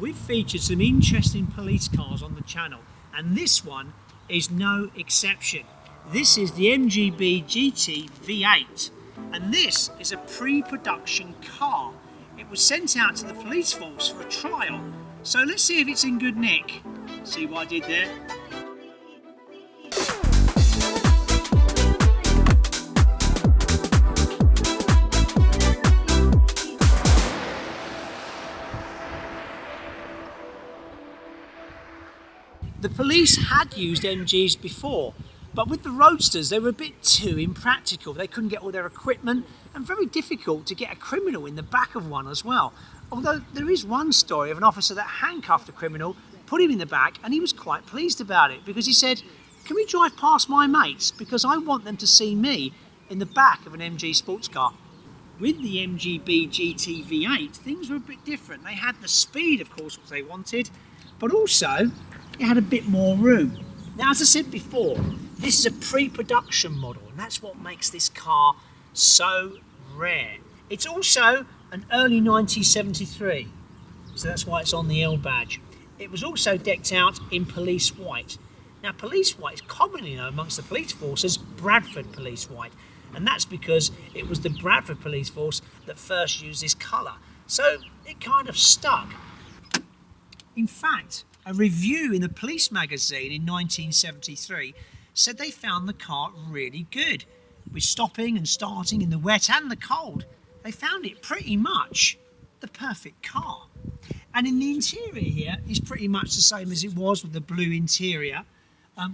we've featured some interesting police cars on the channel, and this one is no exception. This is the MGB GT V8, and this is a pre-production car. It was sent out to the police force for a trial, so let's see if it's in good nick. See what I did there? The police had used MGs before, but with the Roadsters they were a bit too impractical. They couldn't get all their equipment, and very difficult to get a criminal in the back of one as well. Although there is one story of an officer that handcuffed a criminal, put him in the back, and he was quite pleased about it because he said, "Can we drive past my mates, because I want them to see me in the back of an MG sports car." With the MGB GT V8 things were a bit different. They had the speed, of course, which they wanted, but also it had a bit more room. Now, as I said before, this is a pre-production model, and that's what makes this car so rare. It's also an early 1973, so that's why it's on the L badge. It was also decked out in police white. Now, police white is commonly known amongst the police force as Bradford police white, and that's because it was the Bradford police force that first used this colour, so it kind of stuck. In fact, a review in the police magazine in 1973 said they found the car really good. With stopping and starting in the wet and the cold, they found it pretty much the perfect car. And in the interior here is pretty much the same as it was with the blue interior.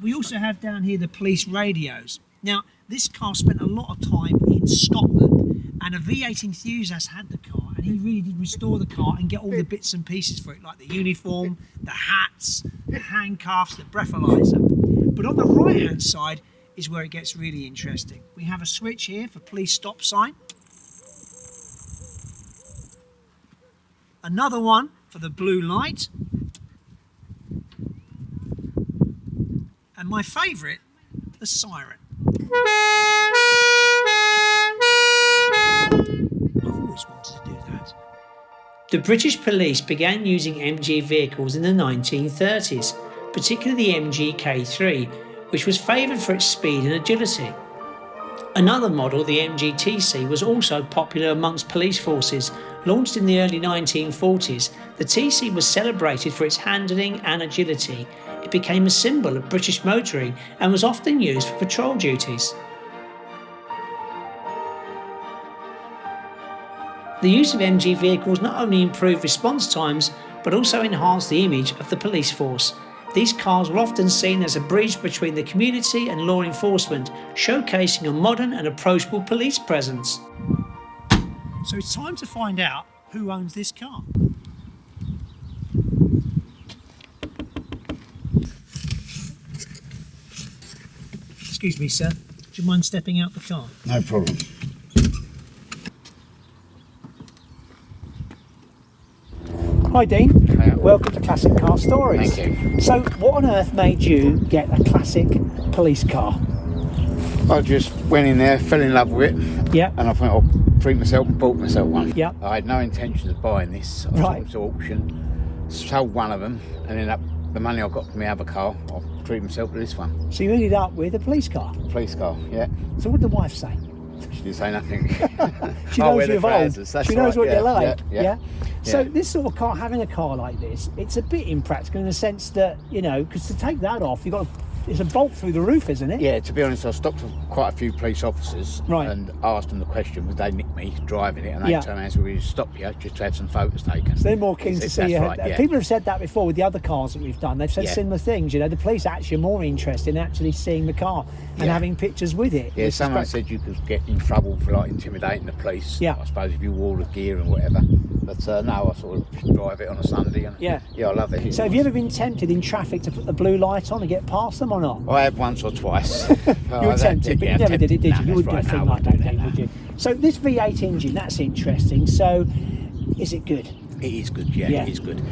We also have down here the police radios. Now, this car spent a lot of time in Scotland, and a V8 enthusiast had the car, and he really did restore the car and get all the bits and pieces for it, like the uniform, the hats, the handcuffs, the breathalyzer. But on the right hand side is where it gets really interesting. We have a switch here for police stop sign, another one for the blue light, and my favourite, the siren. I've always wanted to do that. The British police began using MG vehicles in the 1930s, particularly the MG K3, which was favoured for its speed and agility. Another model, the MG TC, was also popular amongst police forces. Launched in the early 1940s, the TC was celebrated for its handling and agility. It became a symbol of British motoring and was often used for patrol duties. The use of MG vehicles not only improved response times, but also enhanced the image of the police force. These cars were often seen as a bridge between the community and law enforcement, showcasing a modern and approachable police presence. So it's time to find out who owns this car. Excuse me, sir. Do you mind stepping out the car? No problem. Hi Dean, Hiya. Welcome to Classic Car Stories. Thank you. So what on earth made you get a classic police car? I just went in there, fell in love with it, Yeah. and I thought I'll treat myself and bought myself one. Yeah. I had no intention of buying this. I Right. took it to auction, sold one of them, and then the money I got from my other car, I'll treat myself to this one. So you ended up with a police car. Police car, yeah. So what did the wife say? She didn't say nothing. She I knows wear the you're old. trousers, that's She knows right, what yeah, you like. yeah. So Yeah. this sort of car, having a car like this, it's a bit impractical in the sense that, you know, because to take that off, you've got to, it's a bolt through the roof, isn't it? Yeah, to be honest, I stopped with quite a few police officers Right. and asked them the question, would they nick me driving it? And they Yeah. turned around and said, we'll stop you just to have some photos taken. So they're more keen to That's see you. right, yeah. People have said that before with the other cars that we've done. They've said Yeah. similar things. You know, the police actually are more interested in actually seeing the car and Yeah. having pictures with it. Yeah, which is someone great. said you could get in trouble for like intimidating the police. Yeah. I suppose if you wore the gear and whatever. But no, I sort of just drive it on a Sunday and Yeah. I love it. So have you ever been tempted in traffic to put the blue light on and get past them or not? I have once or twice. You were tempted, but you never did it, did you? You wouldn't do a thing like that then, would It you? So this V8 engine, that's interesting. So is it good? is good, yeah, Yeah. it is good.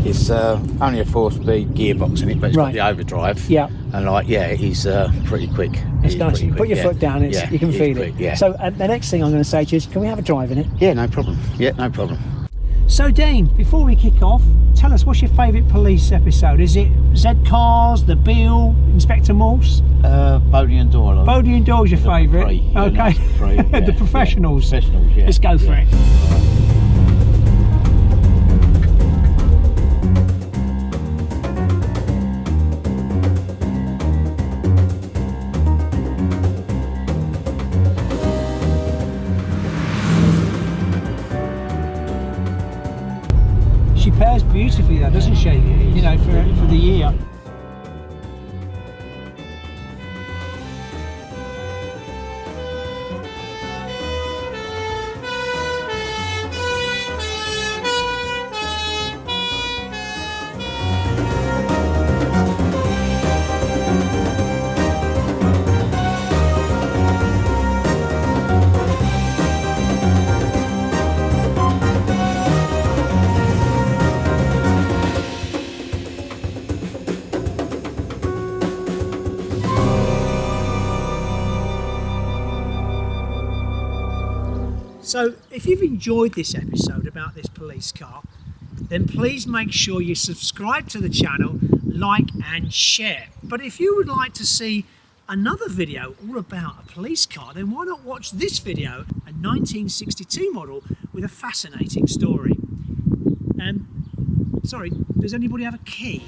It's only a 4-speed gearbox in it, but it's Right. got the overdrive. Yeah. And like, yeah, he's pretty quick. It's He's nice. pretty You put quick, your yeah. foot down, Yeah, you can he's feel quick, it. yeah. So the next thing I'm going to say to you is, can we have a drive in it? Yeah, no problem. Yeah, no problem. So Dean, before we kick off, tell us, what's your favourite police episode? Is it Z Cars, The Bill, Inspector Morse? Bodie and Doyle. Bodie and Doyle's your favourite? Yeah, Okay. nice three, yeah, The professionals. Yeah. Professionals, yeah. Let's go for it. She pairs beautifully though, doesn't she? You know, for the year. So if you've enjoyed this episode about this police car, then please make sure you subscribe to the channel, like and share. But if you would like to see another video all about a police car, then why not watch this video, a 1962 model with a fascinating story. Sorry, does anybody have a key?